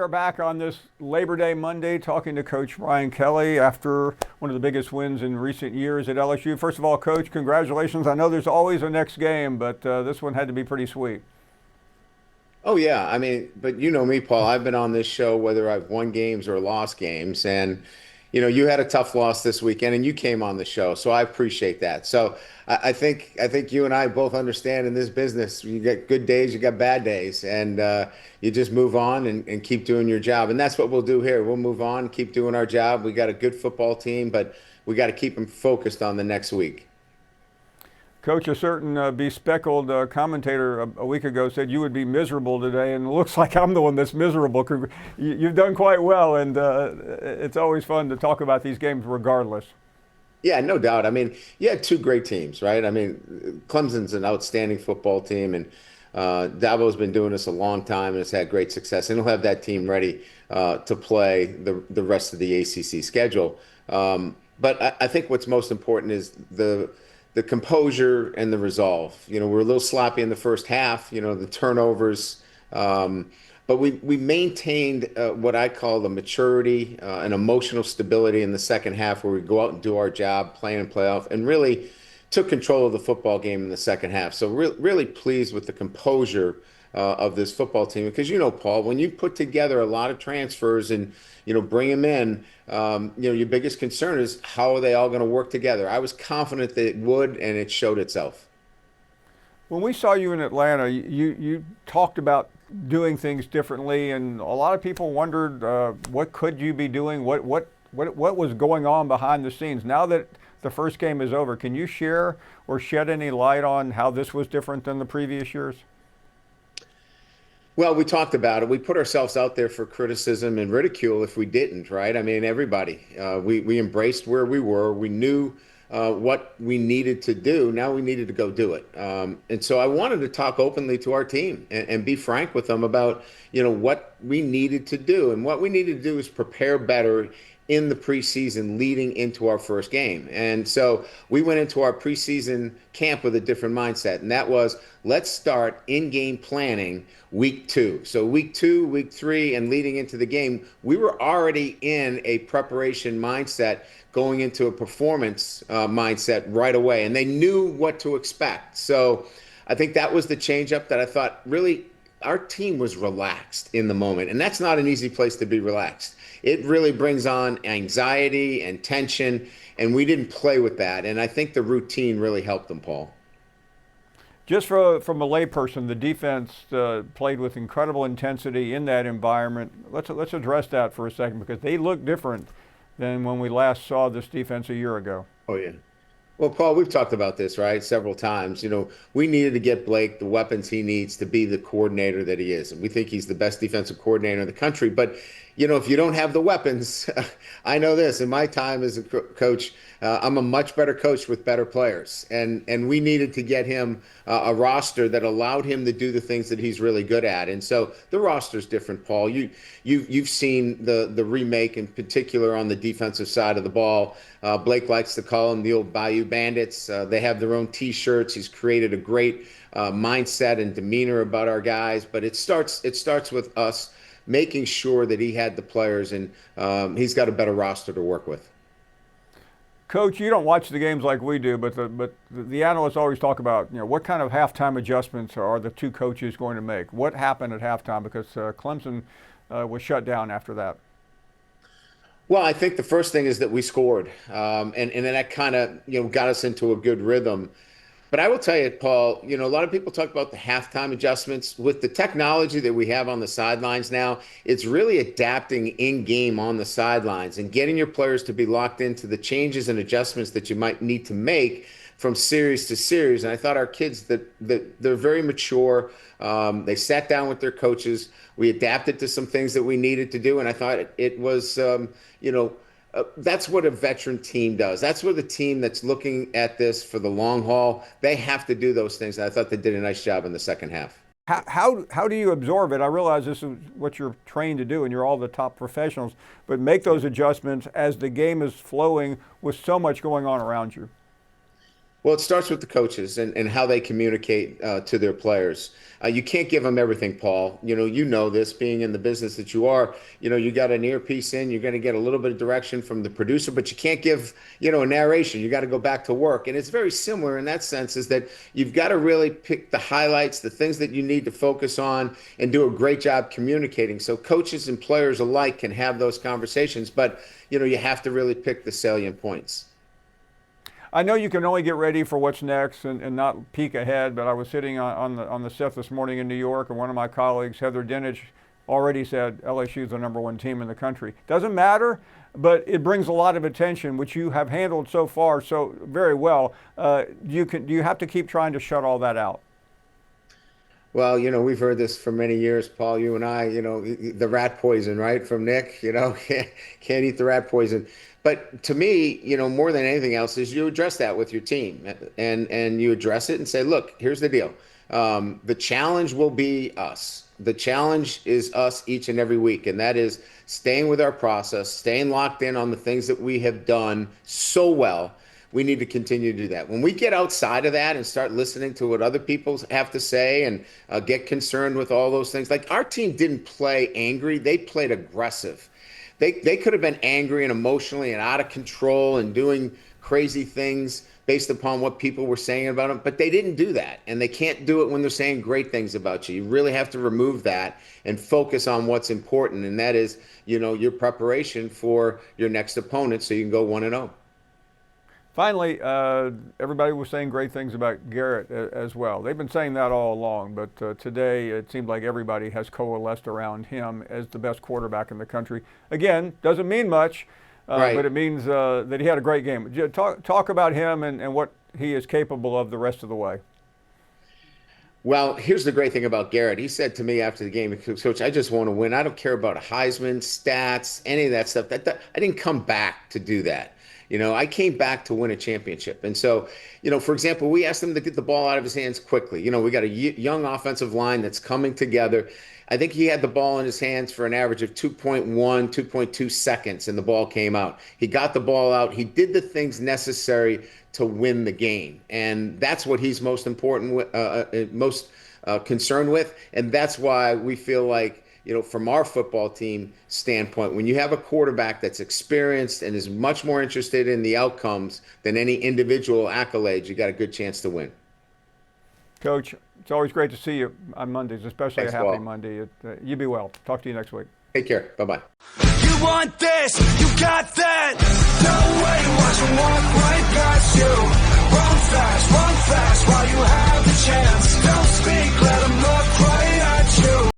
are back on this Labor Day Monday talking to Coach Brian Kelly after one of the biggest wins in recent years at LSU. First of all, Coach, congratulations. I know there's always a next game, but this one had to be pretty sweet. Oh yeah, I mean, but you know me, Paul. I've been on this show whether I've won games or lost games, and you had a tough loss this weekend, and you came on the show, so I appreciate that. So I think you and I both understand in this business, you get good days, you got bad days, and you just move on and keep doing your job, and that's what we'll do here. We'll move on, keep doing our job. We got a good football team, but we got to keep them focused on the next week. Coach, a certain bespectacled commentator a week ago said you would be miserable today, and it looks like I'm the one that's miserable. You've done quite well, and it's always fun to talk about these games regardless. Yeah, no doubt. I mean, you had two great teams, right? I mean, Clemson's an outstanding football team, and Dabo's been doing this a long time and has had great success. And he'll have that team ready to play the rest of the ACC schedule. But I think what's most important is the composure and the resolve. We're a little sloppy in the first half. The turnovers. But we maintained what I call the maturity and emotional stability in the second half, where we go out and do our job, play and play off, and really took control of the football game in the second half. So really pleased with the composure of this football team, because Paul, when you put together a lot of transfers and bring them in, your biggest concern is how are they all going to work together. I was confident that it would, and it showed itself. When we saw you in Atlanta, you talked about doing things differently, and a lot of people wondered what could you be doing, what was going on behind the scenes. Now that the first game is over, can you share or shed any light on how this was different than the previous years? Well, we talked about it. We put ourselves out there for criticism and ridicule if we didn't, right? I mean, everybody. We embraced where we were. We knew what we needed to do. Now we needed to go do it. And so I wanted to talk openly to our team and be frank with them about, what we needed to do. And what we needed to do is prepare better in the preseason leading into our first game. And so we went into our preseason camp with a different mindset. And that was, let's start in-game planning week 2. So week 2, week 3, and leading into the game, we were already in a preparation mindset going into a performance mindset right away. And they knew what to expect. So I think that was the change up that I thought really our team was relaxed in the moment. And that's not an easy place to be relaxed. It really brings on anxiety and tension, and we didn't play with that. And I think the routine really helped them, Paul. Just from a layperson, the defense played with incredible intensity in that environment. Let's address that for a second, because they look different than when we last saw this defense a year ago. Oh, yeah. Well, Paul, we've talked about this, right, several times. We needed to get Blake the weapons he needs to be the coordinator that he is. And we think he's the best defensive coordinator in the country. But, if you don't have the weapons, I know this, in my time as a coach, I'm a much better coach with better players. And we needed to get him a roster that allowed him to do the things that he's really good at. And so the roster's different, Paul. You've seen the remake, in particular on the defensive side of the ball. Blake likes to call them the old Bayou Bandits. They have their own T-shirts. He's created a great mindset and demeanor about our guys. But it starts with us making sure that he had the players, and he's got a better roster to work with. Coach, you don't watch the games like we do, but the analysts always talk about, what kind of halftime adjustments are the two coaches going to make? What happened at halftime? Because Clemson was shut down after that. Well, I think the first thing is that we scored, and then that kind of got us into a good rhythm. But I will tell you, Paul, a lot of people talk about the halftime adjustments. With the technology that we have on the sidelines now, it's really adapting in game on the sidelines and getting your players to be locked into the changes and adjustments that you might need to make from series to series. And I thought our kids, that they're very mature. They sat down with their coaches. We adapted to some things that we needed to do. And I thought it was, that's what a veteran team does. That's what the team that's looking at this for the long haul, they have to do those things. And I thought they did a nice job in the second half. How do you absorb it? I realize this is what you're trained to do, and you're all the top professionals, but make those adjustments as the game is flowing with so much going on around you. Well, it starts with the coaches and how they communicate to their players. You can't give them everything, Paul. You know this, being in the business that you are. You got an earpiece in, you're going to get a little bit of direction from the producer, but you can't give, a narration. You got to go back to work. And it's very similar in that sense, is that you've got to really pick the highlights, the things that you need to focus on, and do a great job communicating. So coaches and players alike can have those conversations, but, you have to really pick the salient points. I know you can only get ready for what's next and not peek ahead, but I was sitting on the set this morning in New York, and one of my colleagues, Heather Dinich, already said LSU is the #1 team in the country. Doesn't matter, but it brings a lot of attention, which you have handled so far so very well. Do you have to keep trying to shut all that out? Well, we've heard this for many years, Paul, you and I, the rat poison, right? From Nick, can't eat the rat poison. But to me, more than anything else is you address that with your team and you address it and say, look, here's the deal. The challenge will be us. The challenge is us each and every week. And that is staying with our process, staying locked in on the things that we have done so well. We need to continue to do that. When we get outside of that and start listening to what other people have to say and get concerned with all those things, like our team didn't play angry, they played aggressive. They could have been angry and emotionally and out of control and doing crazy things based upon what people were saying about them, but they didn't do that. And they can't do it when they're saying great things about you. You really have to remove that and focus on what's important, and that is, your preparation for your next opponent so you can go 1-0. Finally, everybody was saying great things about Garrett as well. They've been saying that all along, but today it seemed like everybody has coalesced around him as the best quarterback in the country. Again, doesn't mean much, Right. but it means that he had a great game. Talk about him and what he is capable of the rest of the way. Well, here's the great thing about Garrett. He said to me after the game, Coach, I just want to win. I don't care about Heisman, stats, any of that stuff. I didn't come back to do that. I came back to win a championship. And so, for example, we asked him to get the ball out of his hands quickly. We got a young offensive line that's coming together. I think he had the ball in his hands for an average of 2.1, 2.2 seconds, and the ball came out. He got the ball out. He did the things necessary to win the game. And that's what he's most concerned with. And that's why we feel like, from our football team standpoint, when you have a quarterback that's experienced and is much more interested in the outcomes than any individual accolades, you got a good chance to win. Coach, it's always great to see you on Mondays, especially Thanks, a happy Paul. Monday. You be well. Talk to you next week. Take care. Bye-bye. You want this, you got that. No way, watch them walk right past you. Run fast while you have the chance. Don't speak, let them look right at you.